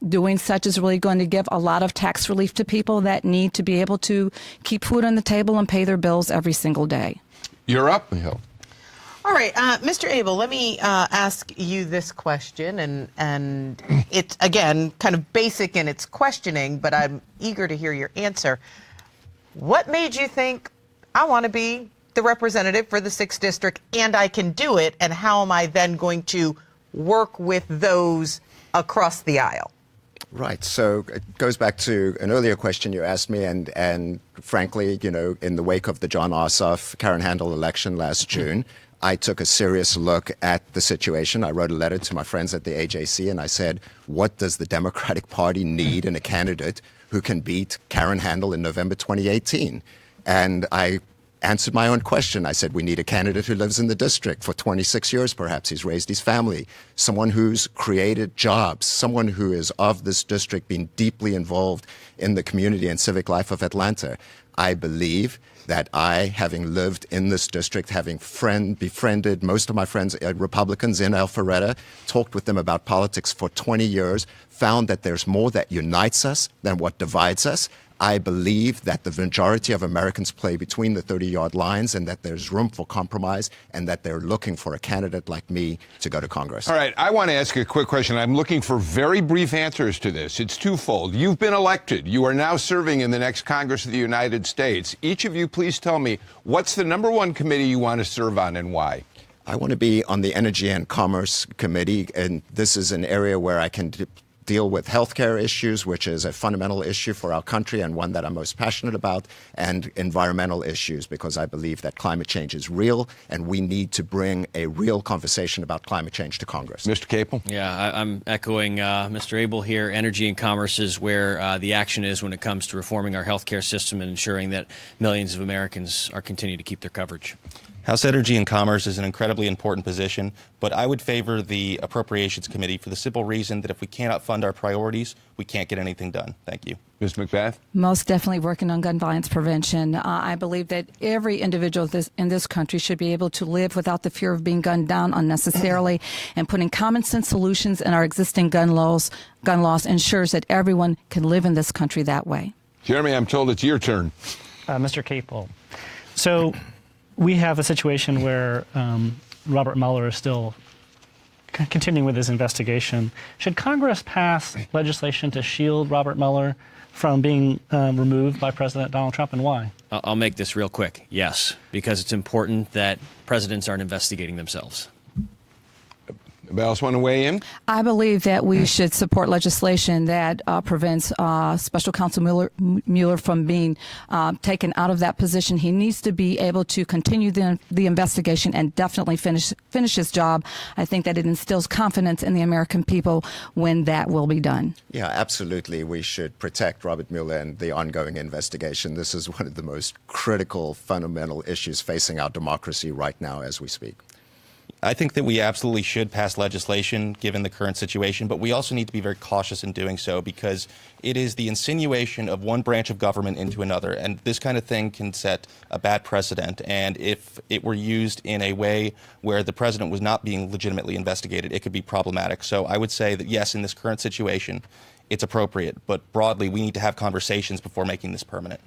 doing such is really going to give a lot of tax relief to people that need to be able to keep food on the table and pay their bills every single day. You're up, Michelle. All right, Mr. Abel, let me ask you this question, and it's, again, kind of basic in its questioning, but I'm eager to hear your answer. What made you think, I want to be the representative for the 6th District and I can do it, and how am I then going to work with those across the aisle? Right. So it goes back to an earlier question you asked me, and frankly, in the wake of the John Ossoff, Karen Handel election last June, I took a serious look at the situation. I wrote a letter to my friends at the AJC, and I said, what does the Democratic Party need in a candidate who can beat Karen Handel in November 2018? And I answered my own question. I said, we need a candidate who lives in the district for 26 years, perhaps. He's raised his family. Someone who's created jobs. Someone who is of this district, been deeply involved in the community and civic life of Atlanta. I believe that I, having lived in this district, having befriended most of my friends, Republicans in Alpharetta, talked with them about politics for 20 years, found that there's more that unites us than what divides us. I believe that the majority of Americans play between the 30-yard lines and that there's room for compromise and that they're looking for a candidate like me to go to Congress. All right, I want to ask a quick question. I'm looking for very brief answers to this. It's twofold. You've been elected. You are now serving in the next Congress of the United States. Each of you, please tell me, what's the number one committee you want to serve on and why? I want to be on the Energy and Commerce Committee, and this is an area where I can deal with healthcare issues, which is a fundamental issue for our country and one that I'm most passionate about, and environmental issues, because I believe that climate change is real and we need to bring a real conversation about climate change to Congress. Mr. Capel? Yeah, I'm echoing Mr. Abel here. Energy and commerce is where the action is when it comes to reforming our healthcare system and ensuring that millions of Americans are continuing to keep their coverage. House Energy and Commerce is an incredibly important position, but I would favor the Appropriations Committee for the simple reason that if we cannot fund our priorities, we can't get anything done. Thank you. Ms. McBath? Most definitely working on gun violence prevention. I believe that every individual in this country should be able to live without the fear of being gunned down unnecessarily, and putting common sense solutions in our existing gun laws ensures that everyone can live in this country that way. Jeremy, I'm told it's your turn. Mr. Capel. So we have a situation where Robert Mueller is still continuing with his investigation. Should Congress pass legislation to shield Robert Mueller from being removed by President Donald Trump, and why? I'll make this real quick. Yes, because it's important that presidents aren't investigating themselves. Anybody else want to weigh in? I believe that we should support legislation that prevents Special Counsel Mueller from being taken out of that position. He needs to be able to continue the investigation and definitely finish his job. I think that it instills confidence in the American people when that will be done. Yeah, absolutely. We should protect Robert Mueller and the ongoing investigation. This is one of the most critical, fundamental issues facing our democracy right now as we speak. I think that we absolutely should pass legislation given the current situation, but we also need to be very cautious in doing so because it is the insinuation of one branch of government into another, and this kind of thing can set a bad precedent. And if it were used in a way where the president was not being legitimately investigated, it could be problematic. So I would say that, yes, in this current situation, it's appropriate, but broadly, we need to have conversations before making this permanent.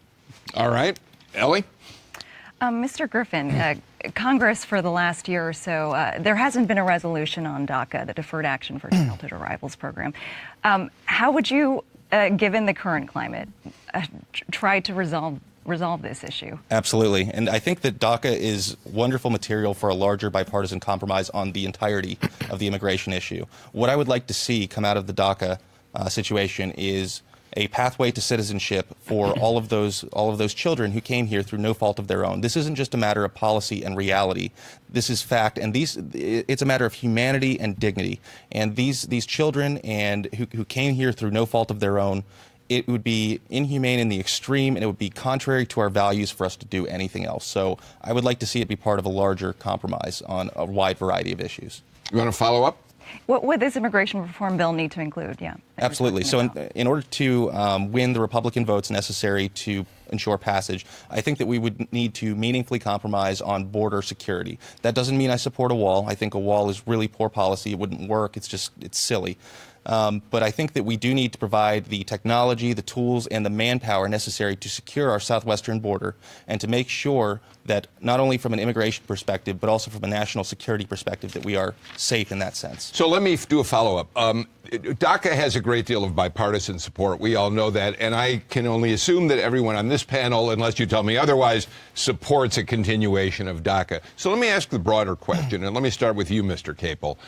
All right. Ellie? Mr. Griffin, Congress for the last year or so, there hasn't been a resolution on DACA, the Deferred Action for Childhood Arrivals program. How would you, given the current climate, try to resolve this issue? Absolutely. And I think that DACA is wonderful material for a larger bipartisan compromise on the entirety of the immigration issue. What I would like to see come out of the DACA situation is a pathway to citizenship for all of those children who came here through no fault of their own. This isn't just a matter of policy and reality. This is fact, and it's a matter of humanity and dignity. And these children who came here through no fault of their own, it would be inhumane in the extreme, and it would be contrary to our values for us to do anything else. So I would like to see it be part of a larger compromise on a wide variety of issues. You want to follow up? What would this immigration reform bill need to include? Yeah. Absolutely. So in order to win the Republican votes necessary to ensure passage, I think that we would need to meaningfully compromise on border security. That doesn't mean I support a wall. I think a wall is really poor policy. It wouldn't work. It's silly. But I think that we do need to provide the technology, the tools, and the manpower necessary to secure our southwestern border and to make sure that not only from an immigration perspective, but also from a national security perspective, that we are safe in that sense. So let me do a follow-up. DACA has a great deal of bipartisan support. We all know that. And I can only assume that everyone on this panel, unless you tell me otherwise, supports a continuation of DACA. So let me ask the broader question, and let me start with you, Mr. Capel.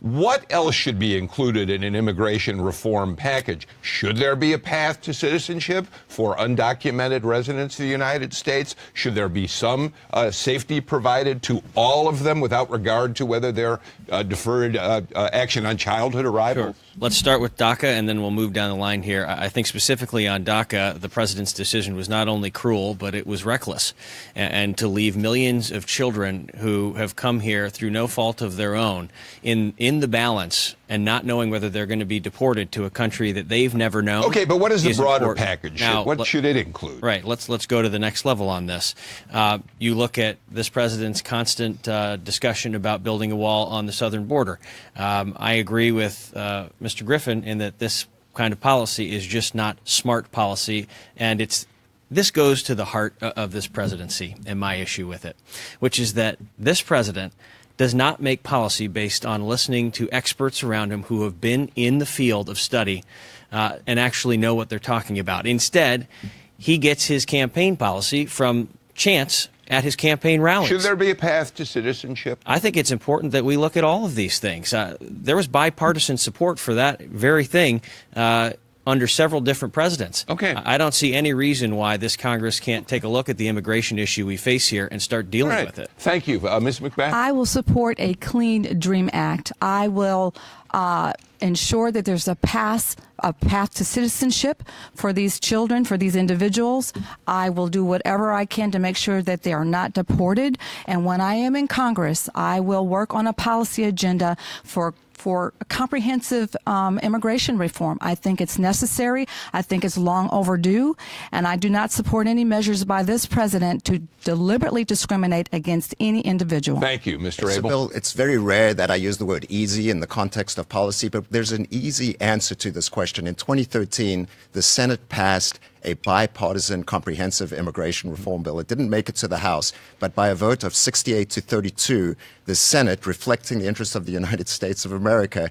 What else should be included included in an immigration reform package. Should there be a path to citizenship for undocumented residents of the United States? Should there be some safety provided to all of them without regard to whether they're deferred action on childhood arrival? Sure. Let's start with DACA, and then we'll move down the line here. I think specifically on DACA, the president's decision was not only cruel, but it was reckless. And to leave millions of children who have come here through no fault of their own in the balance and not knowing whether they're going to be deported to a country that they've never known. Okay, but what is the broader important. package? Now, what should it include? Right. Let's go to the next level on this. You look at this president's constant discussion about building a wall on the southern border. I agree with Mr. Griffin in that this kind of policy is just not smart policy, and this goes to the heart of this presidency and my issue with it, which is that this president does not make policy based on listening to experts around him who have been in the field of study and actually know what they're talking about. Instead, he gets his campaign policy from chance at his campaign rallies. Should there be a path to citizenship? I think it's important that we look at all of these things. There was bipartisan support for that very thing under several different presidents. Okay. I don't see any reason why this Congress can't take a look at the immigration issue we face here and start dealing with it. Thank you. Ms. McBath? I will support a Clean Dream Act. I will ensure that there's a path to citizenship for these children, for these individuals. I will do whatever I can to make sure that they are not deported. And when I am in Congress, I will work on a policy agenda for comprehensive immigration reform. I think it's necessary. I think it's long overdue. And I do not support any measures by this president to deliberately discriminate against any individual. Thank you, Mr. So, Abel. Bill, it's very rare that I use the word easy in the context of policy, but there's an easy answer to this question. In 2013, the Senate passed a bipartisan comprehensive immigration reform bill. It didn't make it to the House, but by a vote of 68 to 32, the Senate, reflecting the interests of the United States of America,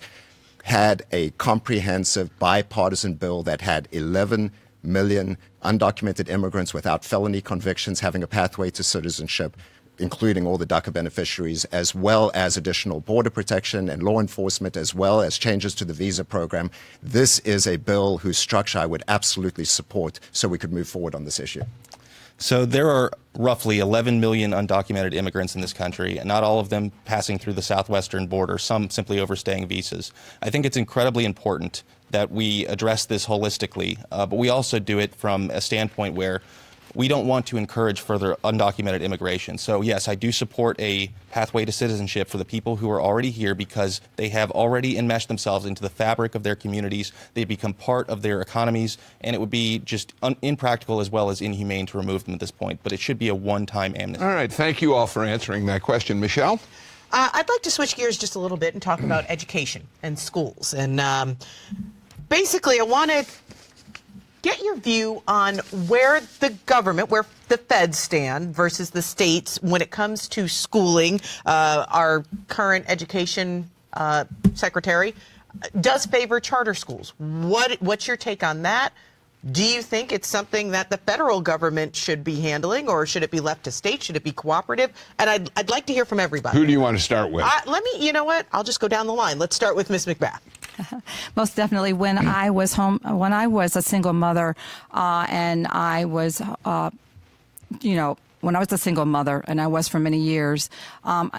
had a comprehensive bipartisan bill that had 11 million undocumented immigrants without felony convictions having a pathway to citizenship, including all the DACA beneficiaries, as well as additional border protection and law enforcement, as well as changes to the visa program. This is a bill whose structure I would absolutely support so we could move forward on this issue. So there are roughly 11 million undocumented immigrants in this country, and not all of them passing through the southwestern border, some simply overstaying visas. I think it's incredibly important that we address this holistically, but we also do it from a standpoint where we don't want to encourage further undocumented immigration. So yes, I do support a pathway to citizenship for the people who are already here because they have already enmeshed themselves into the fabric of their communities. They become part of their economies, and it would be just impractical as well as inhumane to remove them at this point. But it should be a one-time amnesty. All right. Thank you all for answering that question. Michelle? I'd like to switch gears just a little bit and talk about education and schools. And basically, I want to get your view on where the government, where the feds stand versus the states when it comes to schooling. Our current education secretary does favor charter schools. What's your take on that? Do you think it's something that the federal government should be handling, or should it be left to states? Should it be cooperative? And I'd like to hear from everybody. Who do you want to start with? You know what? I'll just go down the line. Let's start with Ms. McBath. Most definitely. When I was when I was a single mother, and I was, when I was a single mother, and I was for many years,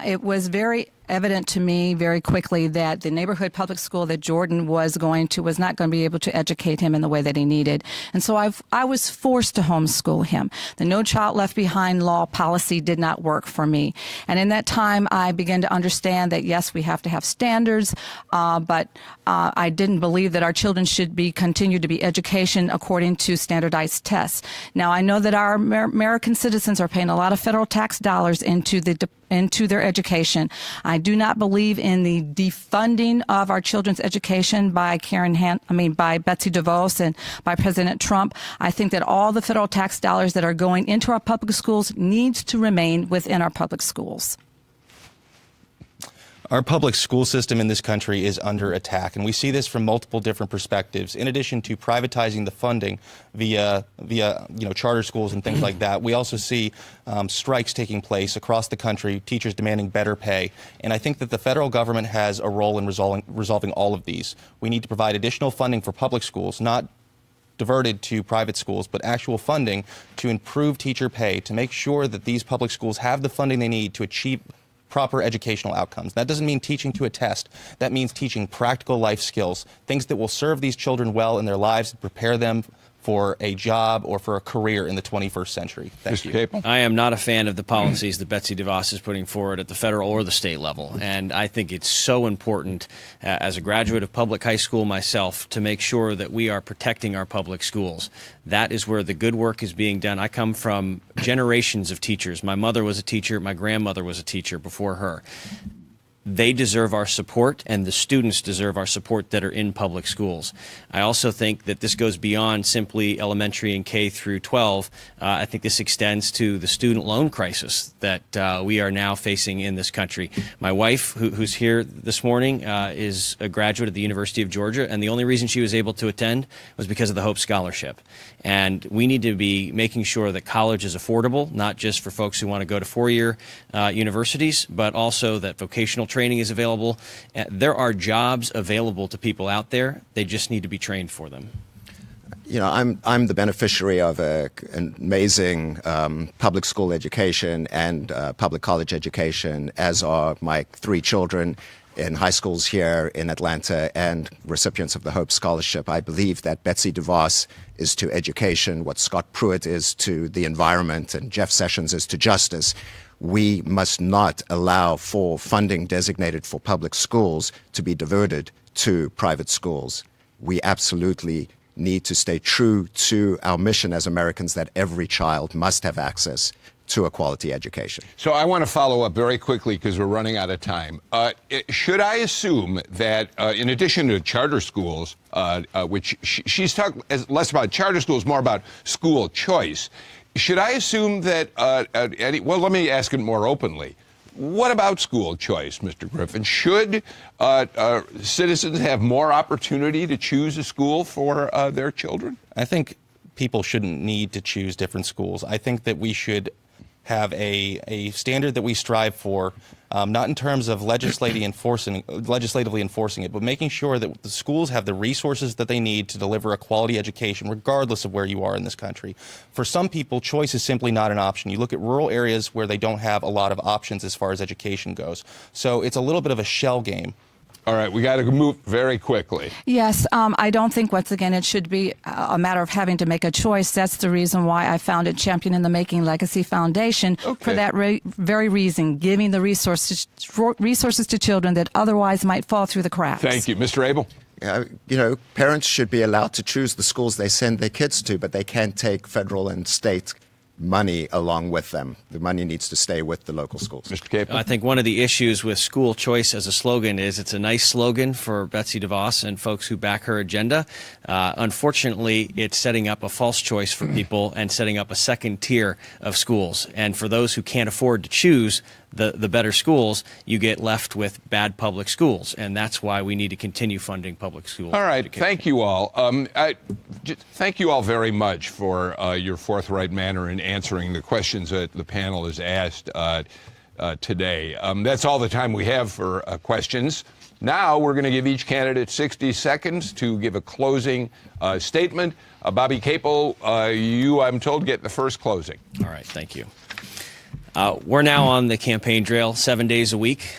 it was very evident to me very quickly that the neighborhood public school that Jordan was going to was not going to be able to educate him in the way that he needed. And so I was forced to homeschool him. The No Child Left Behind law policy did not work for me. And in that time, I began to understand that, yes, we have to have standards, but I didn't believe that our children should continue to be education according to standardized tests. Now, I know that our American citizens are paying a lot of federal tax dollars into their education. I do not believe in the defunding of our children's education by by Betsy DeVos and by President Trump. I think that all the federal tax dollars that are going into our public schools needs to remain within our public schools. Our public school system in this country is under attack, and we see this from multiple different perspectives. In addition to privatizing the funding via charter schools and things like that, we also see strikes taking place across the country, teachers demanding better pay. And I think that the federal government has a role in resolving all of these. We need to provide additional funding for public schools, not diverted to private schools, but actual funding to improve teacher pay, to make sure that these public schools have the funding they need to achieve proper educational outcomes. That doesn't mean teaching to a test. That means teaching practical life skills, things that will serve these children well in their lives and prepare them for a job or for a career in the 21st century. Thank you. Capel? I am not a fan of the policies that Betsy DeVos is putting forward at the federal or the state level. And I think it's so important, as a graduate of public high school myself, to make sure that we are protecting our public schools. That is where the good work is being done. I come from generations of teachers. My mother was a teacher. My grandmother was a teacher before her. They deserve our support, and the students deserve our support that are in public schools. I also think that this goes beyond simply elementary and K through 12. I think this extends to the student loan crisis that we are now facing in this country. My wife, who's here this morning, is a graduate of the University of Georgia, and the only reason she was able to attend was because of the Hope Scholarship. And we need to be making sure that college is affordable, not just for folks who want to go to four-year universities, but also that vocational training is available. There are jobs available to people out there. They just need to be trained for them. You know, I'm the beneficiary of an amazing public school education and public college education, as are my three children in high schools here in Atlanta and recipients of the Hope Scholarship. I believe that Betsy DeVos is to education what Scott Pruitt is to the environment and Jeff Sessions is to justice. We must not allow for funding designated for public schools to be diverted to private schools. We absolutely need to stay true to our mission as Americans that every child must have access to a quality education. So I want to follow up very quickly because we're running out of time. Should I assume that in addition to charter schools, which she's talking less about charter schools, more about school choice, should I assume that, well, let me ask it more openly. What about school choice, Mr. Griffin? Should citizens have more opportunity to choose a school for their children? I think people shouldn't need to choose different schools. I think that we should have a standard that we strive for, not in terms of legislatively enforcing it, but making sure that the schools have the resources that they need to deliver a quality education, regardless of where you are in this country. For some people, choice is simply not an option. You look at rural areas where they don't have a lot of options as far as education goes. So it's a little bit of a shell game. All right, we got to move very quickly. Yes, I don't think, once again, it should be a matter of having to make a choice. That's the reason why I founded Champion in the Making Legacy Foundation, for that very reason, giving the resources to children that otherwise might fall through the cracks. Thank you. Mr. Abel? You know, parents should be allowed to choose the schools they send their kids to, but they can't take federal and state money along with them. The money needs to stay with the local schools. Mr. Capel? I think one of the issues with school choice as a slogan is it's a nice slogan for Betsy DeVos and folks who back her agenda. Unfortunately, it's setting up a false choice for people and setting up a second tier of schools. And for those who can't afford to choose the better schools, you get left with bad public schools. And that's why we need to continue funding public schools. All right. Thank you all. Thank you all very much for your forthright manner in answering the questions that the panel has asked today. That's all the time we have for questions. Now we're going to give each candidate 60 seconds to give a closing statement. Bobby Capel, you, I'm told, get the first closing. All right. Thank you. We're now on the campaign trail 7 days a week.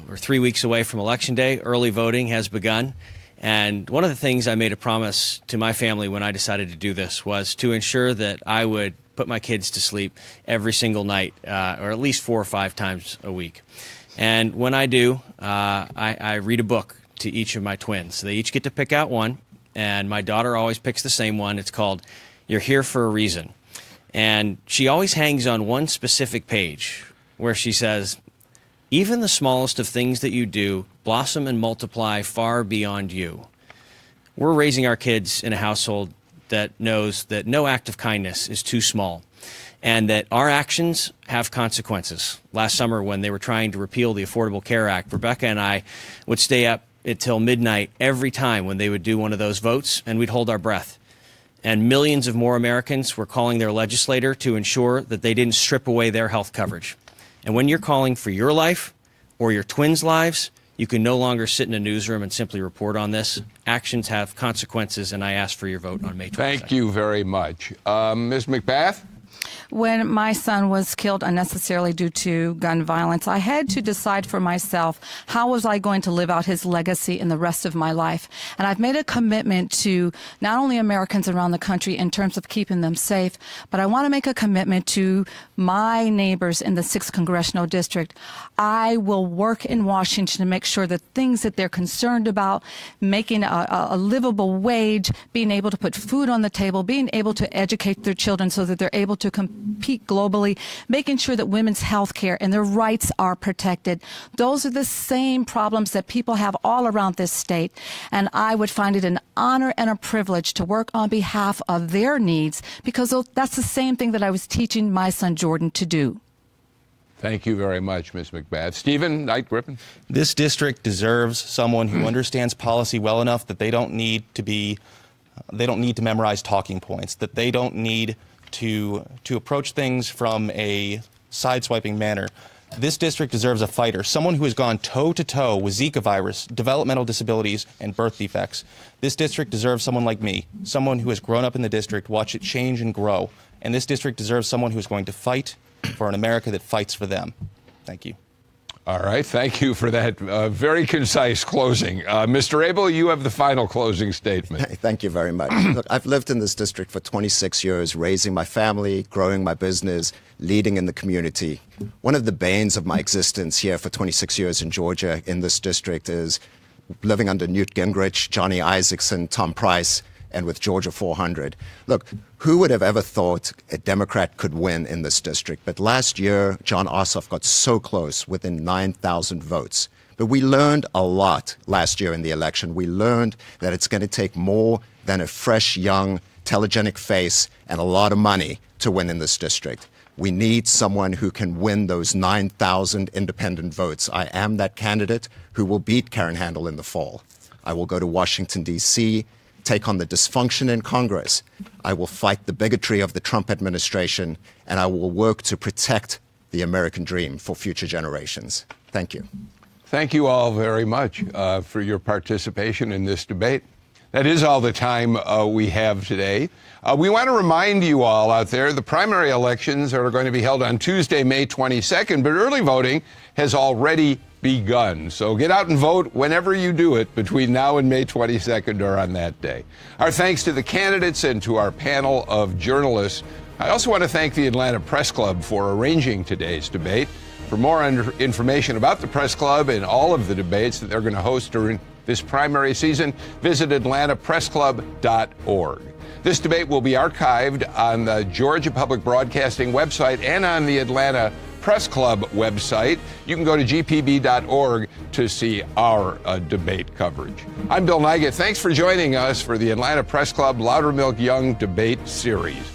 We're 3 weeks away from Election Day. Early voting has begun. And one of the things I made a promise to my family when I decided to do this was to ensure that I would put my kids to sleep every single night, or at least 4 or 5 times a week. And when I do, I read a book to each of my twins. They each get to pick out one, and my daughter always picks the same one. It's called You're Here for a Reason. And she always hangs on one specific page where she says, even the smallest of things that you do blossom and multiply far beyond you. We're raising our kids in a household that knows that no act of kindness is too small. and that our actions have consequences. Last summer, when they were trying to repeal the Affordable Care Act, Rebecca and I would stay up until midnight every time when they would do one of those votes, and we'd hold our breath. And millions of more Americans were calling their legislator to ensure that they didn't strip away their health coverage. And when you're calling for your life or your twins' lives, you can no longer sit in a newsroom and simply report on this. Actions have consequences, and I ask for your vote on May 22nd. Thank you very much. Ms. McBath? When my son was killed unnecessarily due to gun violence, I had to decide for myself, how was I going to live out his legacy in the rest of my life? And I've made a commitment to not only Americans around the country in terms of keeping them safe, but I want to make a commitment to my neighbors in the 6th Congressional District. I will work in Washington to make sure that things that they're concerned about, making a livable wage, being able to put food on the table, being able to educate their children so that they're able to compete globally, making sure that women's health care and their rights are protected. Those are the same problems that people have all around this state. And I would find it an honor and a privilege to work on behalf of their needs, because that's the same thing that I was teaching my son Jordan to do. Thank you very much, Ms. McBath. Stephen Knight Griffin? This district deserves someone who understands policy well enough that they don't need to memorize talking points, that they don't need to approach things from a sideswiping manner. This district deserves a fighter, someone who has gone toe-to-toe with Zika virus, developmental disabilities, and birth defects. This district deserves someone like me, someone who has grown up in the district, watched it change and grow. And this district deserves someone who is going to fight for an America that fights for them. Thank you. All right. Thank you for that very concise closing. Mr. Abel, you have the final closing statement. Thank you very much. Look, I've lived in this district for 26 years, raising my family, growing my business, leading in the community. One of the banes of my existence here for 26 years in Georgia in this district is living under Newt Gingrich, Johnny Isakson, Tom Price, and with Georgia 400. Look, who would have ever thought a Democrat could win in this district? But last year, John Ossoff got so close, within 9,000 votes. But we learned a lot last year in the election. We learned that it's going to take more than a fresh, young, telegenic face and a lot of money to win in this district. We need someone who can win those 9,000 independent votes. I am that candidate who will beat Karen Handel in the fall. I will go to Washington, D.C., take on the dysfunction in Congress. I will fight the bigotry of the Trump administration, and I will work to protect the American dream for future generations. Thank you. Thank you all very much for your participation in this debate. That is all the time we have today. We want to remind you all out there, the primary elections are going to be held on Tuesday, May 22nd, but early voting has already begun. So get out and vote whenever you do it between now and May 22nd or on that day. Our thanks to the candidates and to our panel of journalists. I also want to thank the Atlanta Press Club for arranging today's debate. For more information about the Press Club and all of the debates that they're going to host during this primary season, visit atlantapressclub.org. This debate will be archived on the Georgia Public Broadcasting website and on the Atlanta Press Club website. You can go to gpb.org to see our debate coverage. I'm Bill Nigut. Thanks for joining us for the Atlanta Press Club Loudermilk Young Debate Series.